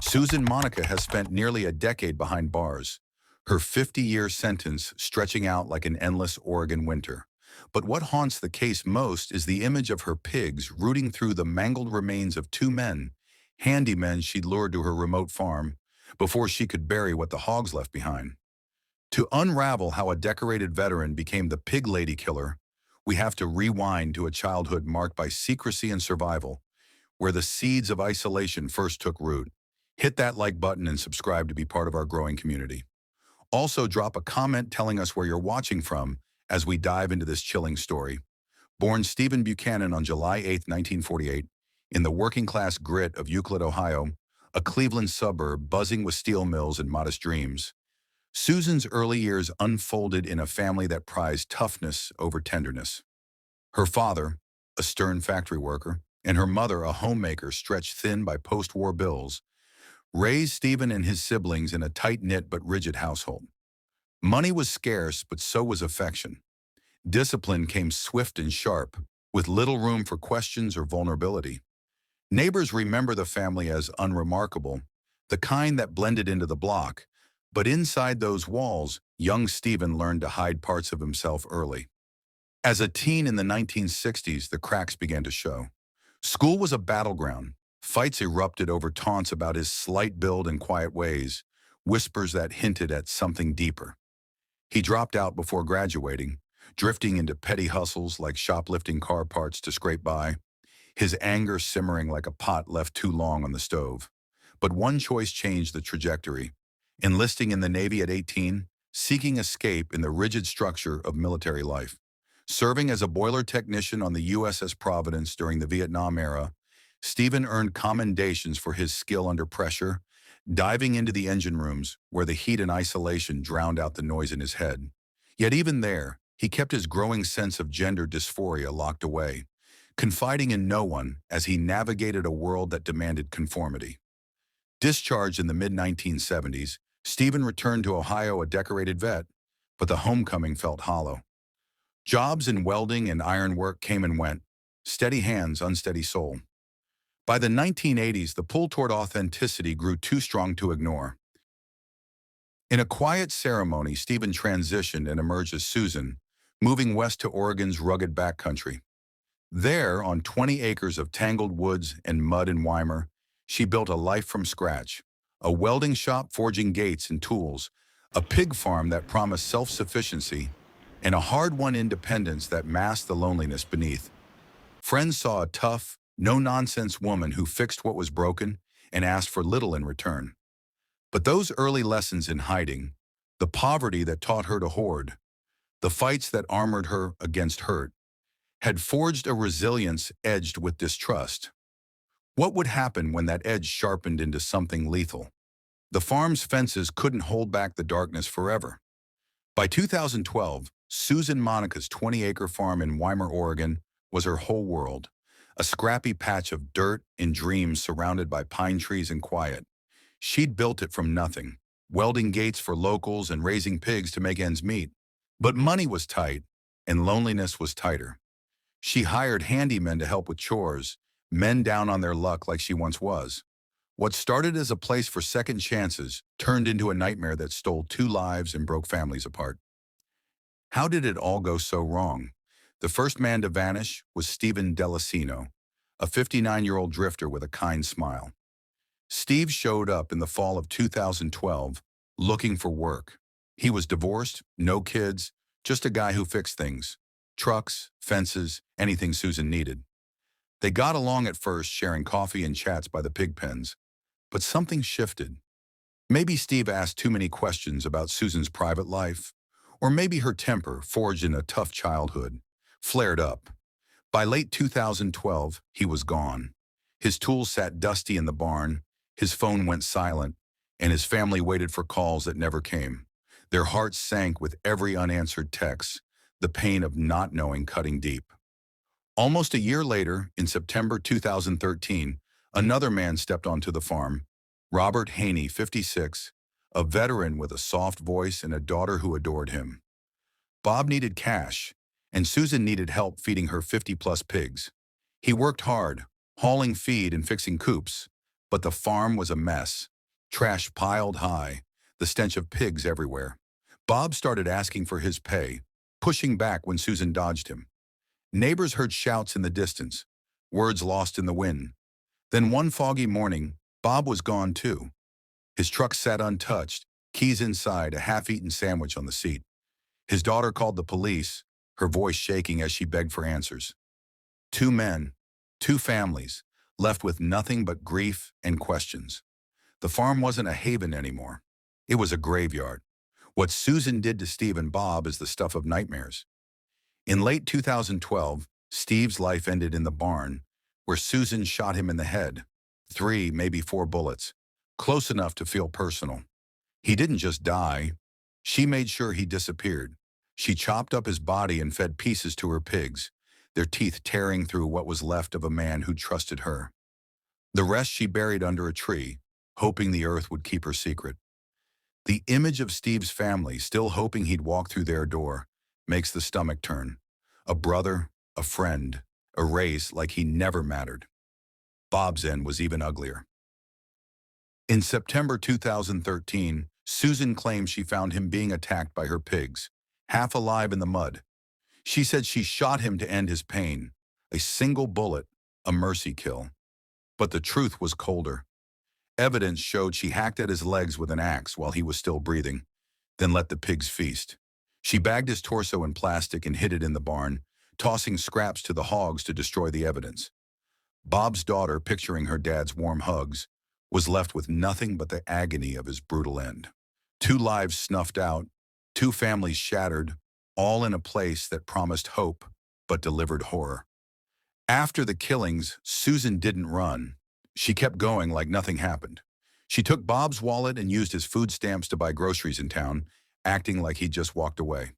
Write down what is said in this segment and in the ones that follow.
Susan Monica has spent nearly a decade behind bars, her 50-year sentence stretching out like an endless Oregon winter. But what haunts the case most is the image of her pigs rooting through the mangled remains of two men, handymen she'd lured to her remote farm, before she could bury what the hogs left behind. To unravel how a decorated veteran became the pig lady killer, we have to rewind to a childhood marked by secrecy and survival, where the seeds of isolation first took root. Hit that like button and subscribe to be part of our growing community. Also, drop a comment telling us where you're watching from as we dive into this chilling story. Born Stephen Buchanan on July 8, 1948, in the working-class grit of Euclid, Ohio, a Cleveland suburb buzzing with steel mills and modest dreams, Susan's early years unfolded in a family that prized toughness over tenderness. Her father, a stern factory worker, and her mother, a homemaker stretched thin by post-war bills, raised Stephen and his siblings in a tight-knit but rigid household. Money was scarce, but so was affection. Discipline came swift and sharp, with little room for questions or vulnerability. Neighbors remember the family as unremarkable, the kind that blended into the block, but inside those walls, young Stephen learned to hide parts of himself early. As a teen in the 1960s, the cracks began to show. School was a battleground. Fights erupted over taunts about his slight build and quiet ways, whispers that hinted at something deeper. He dropped out before graduating, drifting into petty hustles like shoplifting car parts to scrape by, his anger simmering like a pot left too long on the stove. But one choice changed the trajectory. Enlisting in the Navy at 18, seeking escape in the rigid structure of military life. Serving as a boiler technician on the USS Providence during the Vietnam era, Stephen earned commendations for his skill under pressure, diving into the engine rooms where the heat and isolation drowned out the noise in his head. Yet even there, he kept his growing sense of gender dysphoria locked away, confiding in no one as he navigated a world that demanded conformity. Discharged in the mid-1970s, Stephen returned to Ohio a decorated vet, but the homecoming felt hollow. Jobs in welding and ironwork came and went, steady hands, unsteady soul. By the 1980s, the pull toward authenticity grew too strong to ignore. In a quiet ceremony, Stephen transitioned and emerged as Susan, moving west to Oregon's rugged backcountry. There, on 20 acres of tangled woods and mud in Weimar, she built a life from scratch, a welding shop forging gates and tools, a pig farm that promised self-sufficiency, and a hard-won independence that masked the loneliness beneath. Friends saw a tough, no-nonsense woman who fixed what was broken and asked for little in return. But those early lessons in hiding, the poverty that taught her to hoard, the fights that armored her against hurt, had forged a resilience edged with distrust. What would happen when that edge sharpened into something lethal? The farm's fences couldn't hold back the darkness forever. By 2012, Susan Monica's 20-acre farm in Weimar, Oregon, was her whole world, a scrappy patch of dirt and dreams surrounded by pine trees and quiet. She'd built it from nothing, welding gates for locals and raising pigs to make ends meet. But money was tight, and loneliness was tighter. She hired handymen to help with chores, men down on their luck like she once was. What started as a place for second chances turned into a nightmare that stole 2 lives and broke families apart. How did it all go so wrong? The first man to vanish was Stephen Delacino, a 59-year-old drifter with a kind smile. Steve showed up in the fall of 2012, looking for work. He was divorced, no kids, just a guy who fixed things. Trucks, fences, anything Susan needed. They got along at first, sharing coffee and chats by the pig pens. But something shifted. Maybe Steve asked too many questions about Susan's private life, or maybe her temper, forged in a tough childhood, flared up. By late 2012, he was gone. His tools sat dusty in the barn, his phone went silent, and his family waited for calls that never came. Their hearts sank with every unanswered text, the pain of not knowing cutting deep. Almost a year later, in September 2013, another man stepped onto the farm, Robert Haney, 56, a veteran with a soft voice and a daughter who adored him. Bob needed cash, and Susan needed help feeding her 50-plus pigs. He worked hard, hauling feed and fixing coops, But the farm was a mess. Trash piled high, the stench of pigs everywhere. Bob started asking for his pay, pushing back when Susan dodged him. Neighbors heard shouts in the distance, words lost in the wind. Then one foggy morning, Bob was gone too. His truck sat untouched, keys inside, a half-eaten sandwich on the seat. His daughter called the police, her voice shaking as she begged for answers. Two men, two families, left with nothing but grief and questions. The farm wasn't a haven anymore. It was a graveyard. What Susan did to Steve and Bob is the stuff of nightmares. In late 2012, Steve's life ended in the barn, where Susan shot him in the head. 3, maybe 4 bullets, close enough to feel personal. He didn't just die. She made sure he disappeared. She chopped up his body and fed pieces to her pigs, their teeth tearing through what was left of a man who trusted her. The rest she buried under a tree, hoping the earth would keep her secret. The image of Steve's family, still hoping he'd walk through their door, makes the stomach turn. A brother, a friend, erased like he never mattered. Bob's end was even uglier. In September 2013, Susan claimed she found him being attacked by her pigs, half alive in the mud. She said she shot him to end his pain. A single bullet, a mercy kill. But the truth was colder. Evidence showed she hacked at his legs with an axe while he was still breathing, then let the pigs feast. She bagged his torso in plastic and hid it in the barn, tossing scraps to the hogs to destroy the evidence. Bob's daughter, picturing her dad's warm hugs, was left with nothing but the agony of his brutal end. 2 lives snuffed out, 2 families shattered, all in a place that promised hope but delivered horror. After the killings, Susan didn't run. She kept going like nothing happened. She took Bob's wallet and used his food stamps to buy groceries in town, acting like he'd just walked away.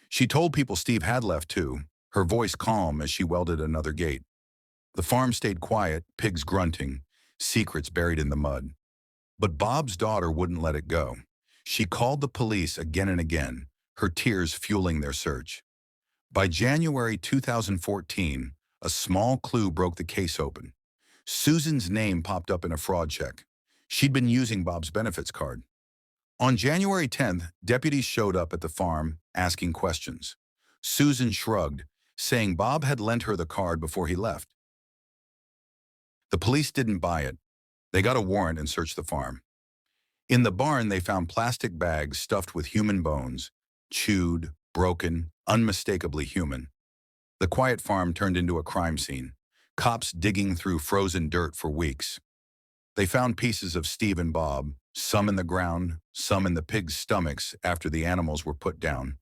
She told people Steve had left too, her voice calm as she welded another gate. The farm stayed quiet, pigs grunting, secrets buried in the mud. But Bob's daughter wouldn't let it go. She called the police again and again, her tears fueling their search. By January 2014, a small clue broke the case open. Susan's name popped up in a fraud check. She'd been using Bob's benefits card. On January 10th, deputies showed up at the farm, asking questions. Susan shrugged, saying Bob had lent her the card before he left. The police didn't buy it. They got a warrant and searched the farm. In the barn, they found plastic bags stuffed with human bones, chewed, broken, unmistakably human. The quiet farm turned into a crime scene, cops digging through frozen dirt for weeks. They found pieces of Steve and Bob, some in the ground, some in the pigs' stomachs after the animals were put down.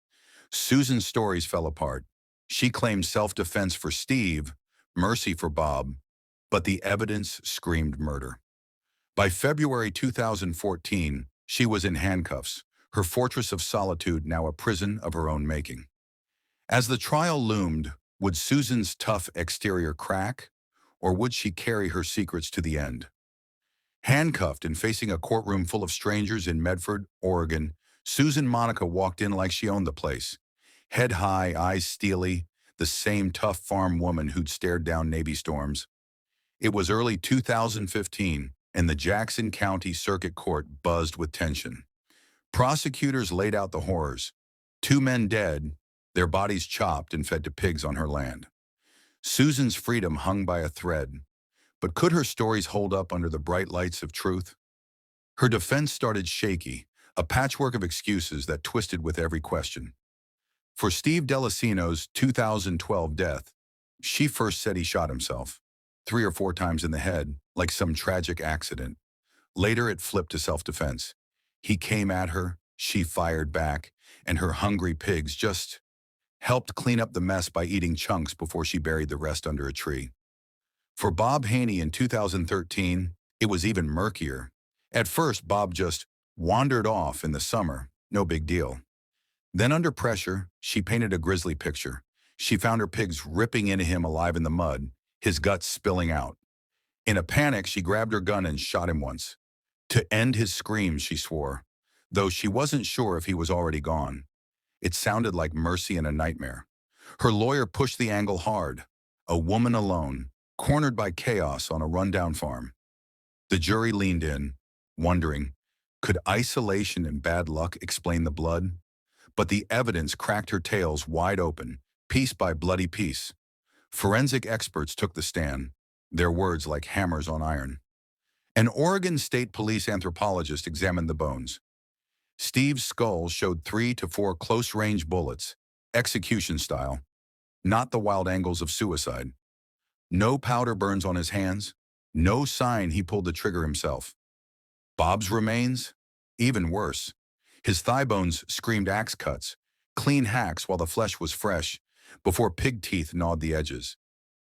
Susan's stories fell apart. She claimed self-defense for Steve, mercy for Bob, but the evidence screamed murder. By February 2014, she was in handcuffs, her fortress of solitude now a prison of her own making. As the trial loomed, would Susan's tough exterior crack, or would she carry her secrets to the end? Handcuffed and facing a courtroom full of strangers in Medford, Oregon, Susan Monica walked in like she owned the place. Head high, eyes steely, the same tough farm woman who'd stared down Navy storms. It was early 2015, and the Jackson County Circuit Court buzzed with tension. Prosecutors laid out the horrors. 2 men dead, their bodies chopped and fed to pigs on her land. Susan's freedom hung by a thread. But could her stories hold up under the bright lights of truth? Her defense started shaky, a patchwork of excuses that twisted with every question. For Steve Delacino's 2012 death, she first said he shot himself, 3 or 4 times in the head, like some tragic accident. Later, it flipped to self-defense. He came at her, she fired back, and her hungry pigs just helped clean up the mess by eating chunks before she buried the rest under a tree. For Bob Haney in 2013, it was even murkier. At first, Bob just wandered off in the summer, no big deal. Then under pressure, she painted a grisly picture. She found her pigs ripping into him alive in the mud, his guts spilling out. In a panic, she grabbed her gun and shot him once. To end his screams, she swore, though she wasn't sure if he was already gone. It sounded like mercy in a nightmare. Her lawyer pushed the angle hard. A woman alone, cornered by chaos on a rundown farm. The jury leaned in, wondering, could isolation and bad luck explain the blood? But the evidence cracked her tales wide open, piece by bloody piece. Forensic experts took the stand, their words like hammers on iron. An Oregon State Police anthropologist examined the bones. Steve's skull showed 3 to 4 close-range bullets, execution style, not the wild angles of suicide. No powder burns on his hands, no sign he pulled the trigger himself. Bob's remains? Even worse. His thigh bones screamed axe cuts, clean hacks while the flesh was fresh, before pig teeth gnawed the edges.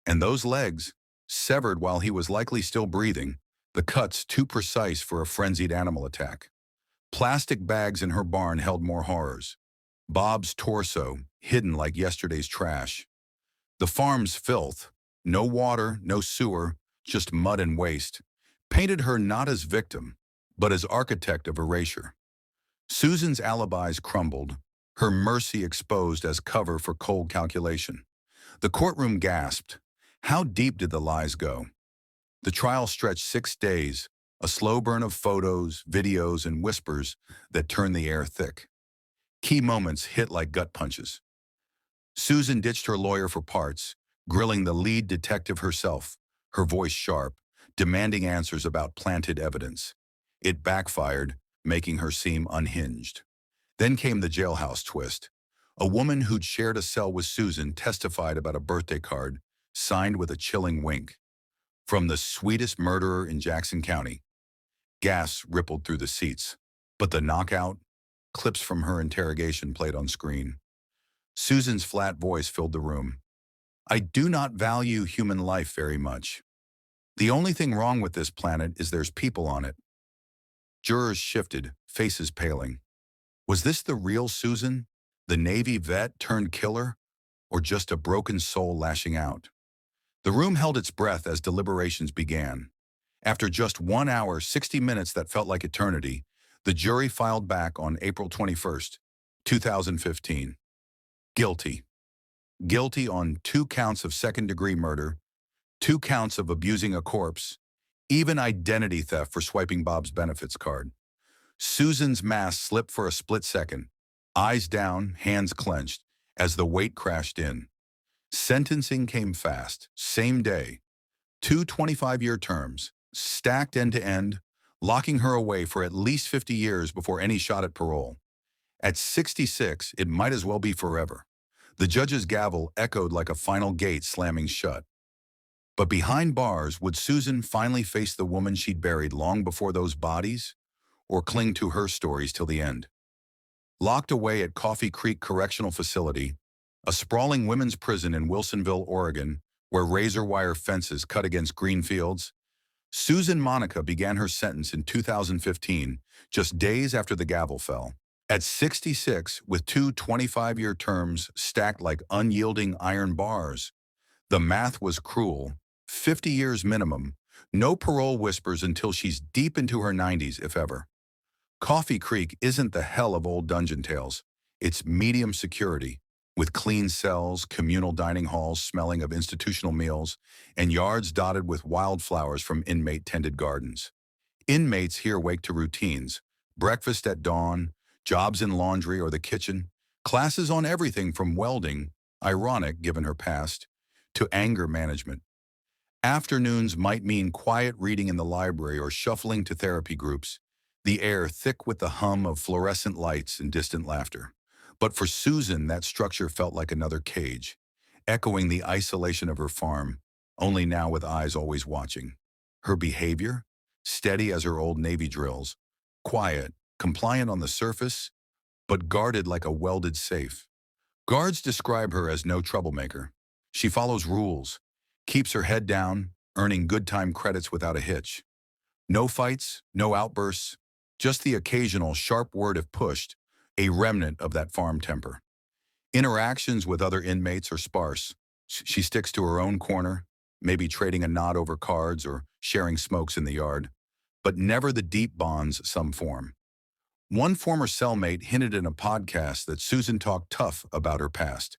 And those legs, severed while he was likely still breathing, the cuts too precise for a frenzied animal attack. Plastic bags in her barn held more horrors. Bob's torso, hidden like yesterday's trash. The farm's filth, no water, no sewer, just mud and waste, painted her not as victim, but as architect of erasure. Susan's alibis crumbled, her mercy exposed as cover for cold calculation. The courtroom gasped. How deep did the lies go? The trial stretched 6 days, a slow burn of photos, videos, and whispers that turned the air thick. Key moments hit like gut punches. Susan ditched her lawyer for parts, grilling the lead detective herself, her voice sharp, demanding answers about planted evidence. It backfired, making her seem unhinged. Then came the jailhouse twist. A woman who'd shared a cell with Susan testified about a birthday card, signed with a chilling wink. From the sweetest murderer in Jackson County. Gas rippled through the seats, but the knockout, clips from her interrogation played on screen. Susan's flat voice filled the room. I do not value human life very much. The only thing wrong with this planet is there's people on it. Jurors shifted, faces paling. Was this the real Susan, the Navy vet turned killer, or just a broken soul lashing out? The room held its breath as deliberations began. After just 1 hour, 60 minutes that felt like eternity, the jury filed back on April 21st, 2015. Guilty. Guilty on 2 counts of second-degree murder, 2 counts of abusing a corpse, even identity theft for swiping Bob's benefits card. Susan's mask slipped for a split second, eyes down, hands clenched, as the weight crashed in. Sentencing came fast, same day. 2 25-year terms, stacked end to end, locking her away for at least 50 years before any shot at parole. At 66, it might as well be forever. The judge's gavel echoed like a final gate slamming shut. But behind bars, would Susan finally face the woman she'd buried long before those bodies, or cling to her stories till the end? Locked away at Coffee Creek Correctional Facility, a sprawling women's prison in Wilsonville, Oregon, where razor-wire fences cut against green fields, Susan Monica began her sentence in 2015, just days after the gavel fell. At 66, with 2 25-year terms stacked like unyielding iron bars, the math was cruel. 50 years minimum, no parole whispers until she's deep into her 90s, if ever. Coffee Creek isn't the hell of old dungeon tales. It's medium security, with clean cells, communal dining halls smelling of institutional meals, and yards dotted with wildflowers from inmate-tended gardens. Inmates here wake to routines, breakfast at dawn, jobs in laundry or the kitchen, classes on everything from welding, ironic given her past, to anger management. Afternoons might mean quiet reading in the library or shuffling to therapy groups, the air thick with the hum of fluorescent lights and distant laughter. But for Susan, that structure felt like another cage, echoing the isolation of her farm, only now with eyes always watching. Her behavior? Steady as her old Navy drills, quiet, compliant on the surface, but guarded like a welded safe. Guards describe her as no troublemaker. She follows rules, keeps her head down, earning good time credits without a hitch. No fights, no outbursts, just the occasional sharp word if pushed, a remnant of that farm temper. Interactions with other inmates are sparse. She sticks to her own corner, maybe trading a nod over cards or sharing smokes in the yard, but never the deep bonds some form. One former cellmate hinted in a podcast that Susan talked tough about her past,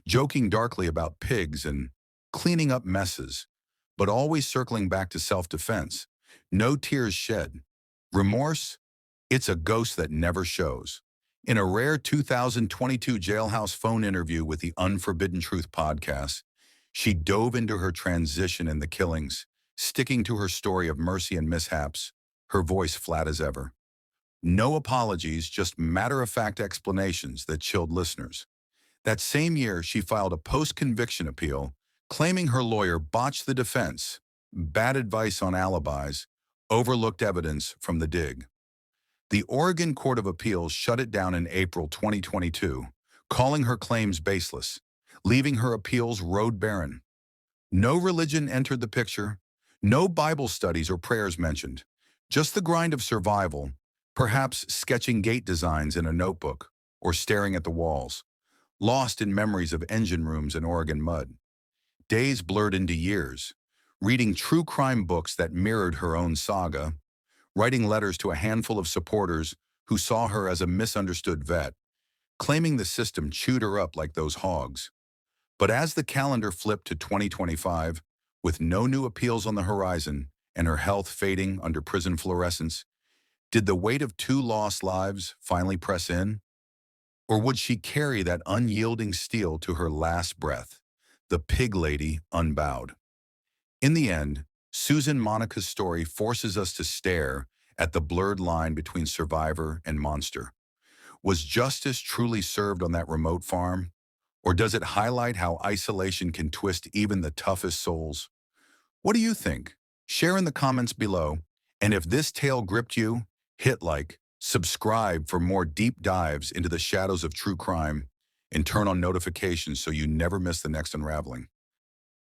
joking darkly about pigs and cleaning up messes, but always circling back to self-defense, No tears shed. Remorse? It's a ghost that never shows. In a rare 2022 jailhouse phone interview with the Unforbidden Truth podcast, she dove into her transition and the killings, sticking to her story of mercy and mishaps, her voice flat as ever. No apologies, just matter-of-fact explanations that chilled listeners. That same year, she filed a post-conviction appeal, claiming her lawyer botched the defense, bad advice on alibis, overlooked evidence from the dig. The Oregon Court of Appeals shut it down in April 2022, calling her claims baseless, leaving her appeals road barren. No religion entered the picture, no Bible studies or prayers mentioned, just the grind of survival, perhaps sketching gate designs in a notebook or staring at the walls, lost in memories of engine rooms and Oregon mud. Days blurred into years, reading true crime books that mirrored her own saga, writing letters to a handful of supporters who saw her as a misunderstood vet, claiming the system chewed her up like those hogs. But as the calendar flipped to 2025, with no new appeals on the horizon and her health fading under prison fluorescence, did the weight of 2 lost lives finally press in? Or would she carry that unyielding steel to her last breath, the pig lady unbowed? In the end, Susan Monica's story forces us to stare at the blurred line between survivor and monster. Was justice truly served on that remote farm? Or does it highlight how isolation can twist even the toughest souls? What do you think? Share in the comments below. And if this tale gripped you, hit like, subscribe for more deep dives into the shadows of true crime, and turn on notifications so you never miss the next unraveling.